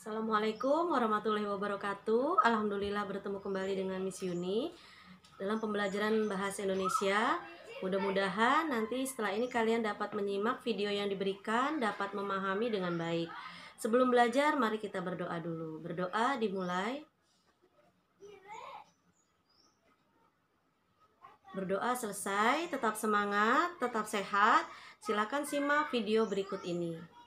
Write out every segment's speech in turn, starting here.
Assalamualaikum warahmatullahi wabarakatuh. Alhamdulillah bertemu kembali dengan Miss Yuni dalam pembelajaran bahasa Indonesia. Mudah-mudahan nanti setelah ini kalian dapat menyimak video yang diberikan, dapat memahami dengan baik. Sebelum belajar, mari kita berdoa dulu. Berdoa dimulai. Berdoa selesai, tetap semangat, tetap sehat. Silakan simak video berikut ini.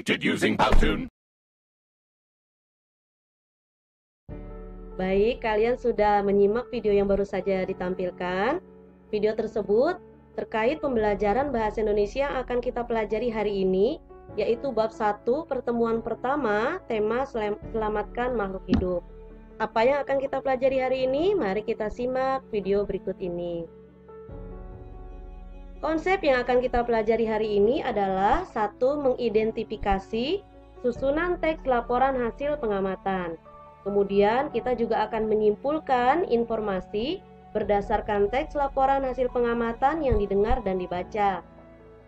Created using Powtoon. Baik, kalian sudah menyimak video yang baru saja ditampilkan. Video tersebut terkait pembelajaran bahasa Indonesia yang akan kita pelajari hari ini, yaitu bab 1 pertemuan pertama, tema selamatkan makhluk hidup. Apa yang akan kita pelajari hari ini? Mari kita simak video berikut ini. Konsep yang akan kita pelajari hari ini adalah 1. Mengidentifikasi susunan teks laporan hasil pengamatan. Kemudian kita juga akan menyimpulkan informasi berdasarkan teks laporan hasil pengamatan yang didengar dan dibaca.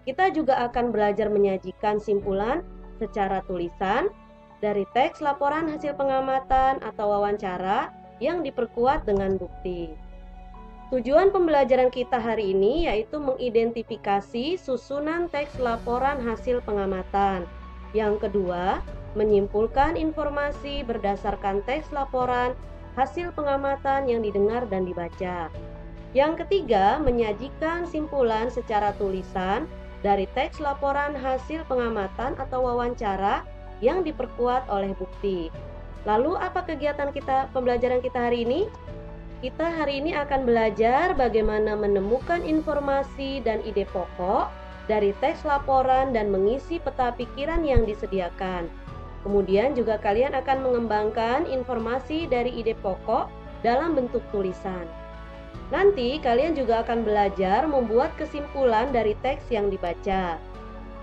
Kita juga akan belajar menyajikan simpulan secara tulisan dari teks laporan hasil pengamatan atau wawancara yang diperkuat dengan bukti. Tujuan pembelajaran kita hari ini yaitu mengidentifikasi susunan teks laporan hasil pengamatan. Yang kedua, menyimpulkan informasi berdasarkan teks laporan hasil pengamatan yang didengar dan dibaca. Yang ketiga, menyajikan simpulan secara tulisan dari teks laporan hasil pengamatan atau wawancara yang diperkuat oleh bukti. Lalu apa kegiatan kita, pembelajaran kita hari ini? Kita hari ini akan belajar bagaimana menemukan informasi dan ide pokok dari teks laporan dan mengisi peta pikiran yang disediakan. Kemudian juga kalian akan mengembangkan informasi dari ide pokok dalam bentuk tulisan. Nanti kalian juga akan belajar membuat kesimpulan dari teks yang dibaca.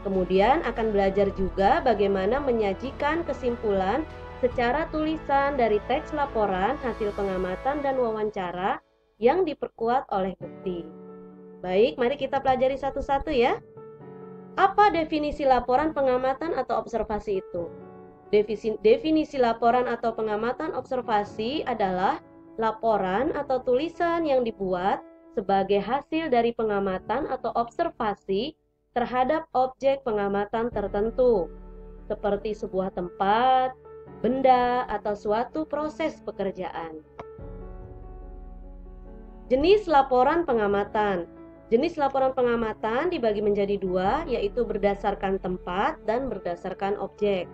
Kemudian akan belajar juga bagaimana menyajikan kesimpulan secara tulisan dari teks laporan hasil pengamatan dan wawancara yang diperkuat oleh bukti. Baik, mari kita pelajari satu-satu ya. Apa definisi laporan pengamatan atau observasi itu? Definisi laporan atau pengamatan observasi adalah laporan atau tulisan yang dibuat sebagai hasil dari pengamatan atau observasi terhadap objek pengamatan tertentu, seperti sebuah tempat, benda, atau suatu proses pekerjaan. Jenis laporan pengamatan. Jenis laporan pengamatan dibagi menjadi dua, yaitu berdasarkan tempat dan berdasarkan objek.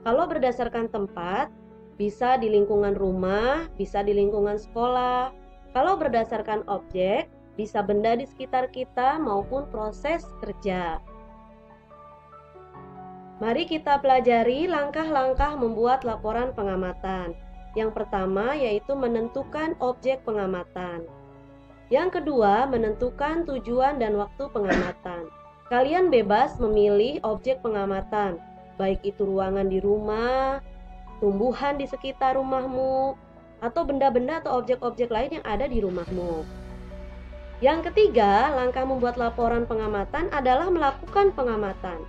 Kalau berdasarkan tempat, bisa di lingkungan rumah, bisa di lingkungan sekolah. Kalau berdasarkan objek, bisa benda di sekitar kita maupun proses kerja. Mari kita pelajari langkah-langkah membuat laporan pengamatan. Yang pertama yaitu menentukan objek pengamatan. Yang kedua, menentukan tujuan dan waktu pengamatan. Kalian bebas memilih objek pengamatan, baik itu ruangan di rumah, tumbuhan di sekitar rumahmu, atau benda-benda atau objek-objek lain yang ada di rumahmu. Yang ketiga, langkah membuat laporan pengamatan adalah melakukan pengamatan.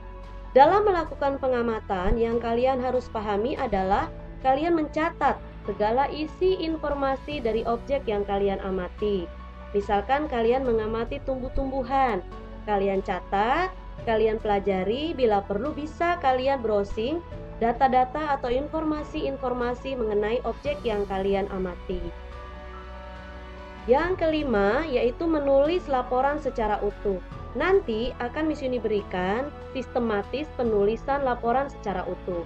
Dalam melakukan pengamatan, yang kalian harus pahami adalah kalian mencatat segala isi informasi dari objek yang kalian amati. Misalkan kalian mengamati tumbuh-tumbuhan, kalian catat, kalian pelajari, bila perlu bisa kalian browsing data-data atau informasi-informasi mengenai objek yang kalian amati. Yang kelima yaitu menulis laporan secara utuh. Nanti akan Miss Yuni berikan sistematis penulisan laporan secara utuh.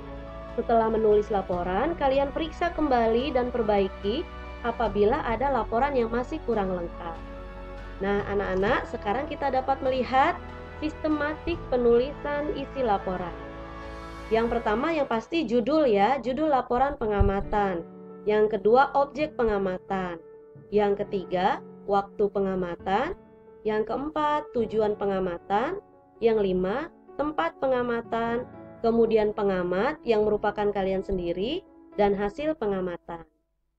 Setelah menulis laporan, kalian periksa kembali dan perbaiki apabila ada laporan yang masih kurang lengkap. Nah, anak-anak, sekarang kita dapat melihat sistematik penulisan isi laporan. Yang pertama yang pasti judul ya, judul laporan pengamatan. Yang kedua, objek pengamatan. Yang ketiga, waktu pengamatan. Yang keempat, tujuan pengamatan. Yang lima, tempat pengamatan. Kemudian pengamat yang merupakan kalian sendiri dan hasil pengamatan.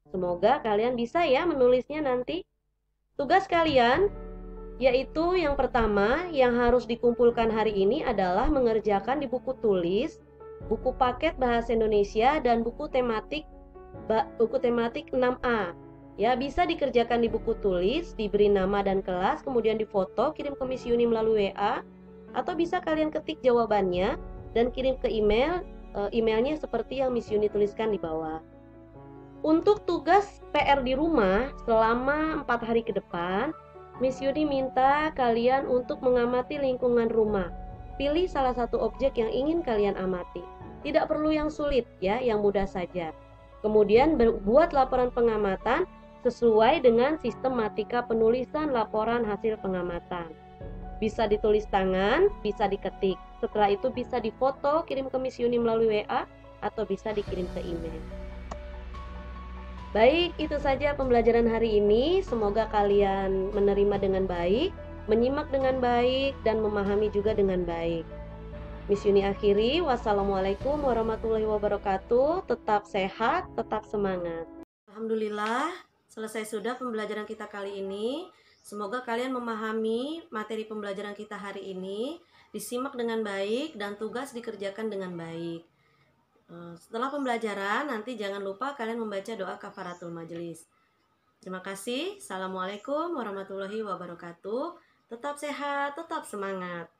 Semoga kalian bisa ya menulisnya nanti. Tugas kalian yaitu yang pertama yang harus dikumpulkan hari ini adalah mengerjakan di buku tulis, buku paket bahasa Indonesia dan buku tematik 6A. Ya, bisa dikerjakan di buku tulis, diberi nama dan kelas, kemudian difoto, kirim ke Miss Yuni melalui WA, atau bisa kalian ketik jawabannya dan kirim ke email, emailnya seperti yang Miss Yuni tuliskan di bawah. Untuk tugas PR di rumah selama 4 hari ke depan, Miss Yuni minta kalian untuk mengamati lingkungan rumah. Pilih salah satu objek yang ingin kalian amati. Tidak perlu yang sulit ya, yang mudah saja. Kemudian buat laporan pengamatan sesuai dengan sistematika penulisan laporan hasil pengamatan. Bisa ditulis tangan, bisa diketik. Setelah itu bisa difoto, kirim ke Miss Yuni melalui WA, atau bisa dikirim ke email. Baik, itu saja pembelajaran hari ini. Semoga kalian menerima dengan baik, menyimak dengan baik, dan memahami juga dengan baik. Miss Yuni akhiri, wassalamualaikum warahmatullahi wabarakatuh. Tetap sehat, tetap semangat. Alhamdulillah, selesai sudah pembelajaran kita kali ini. Semoga kalian memahami materi pembelajaran kita hari ini, disimak dengan baik dan tugas dikerjakan dengan baik. Setelah pembelajaran, nanti jangan lupa kalian membaca doa kafaratul majelis. Terima kasih. Assalamualaikum warahmatullahi wabarakatuh. Tetap sehat, tetap semangat.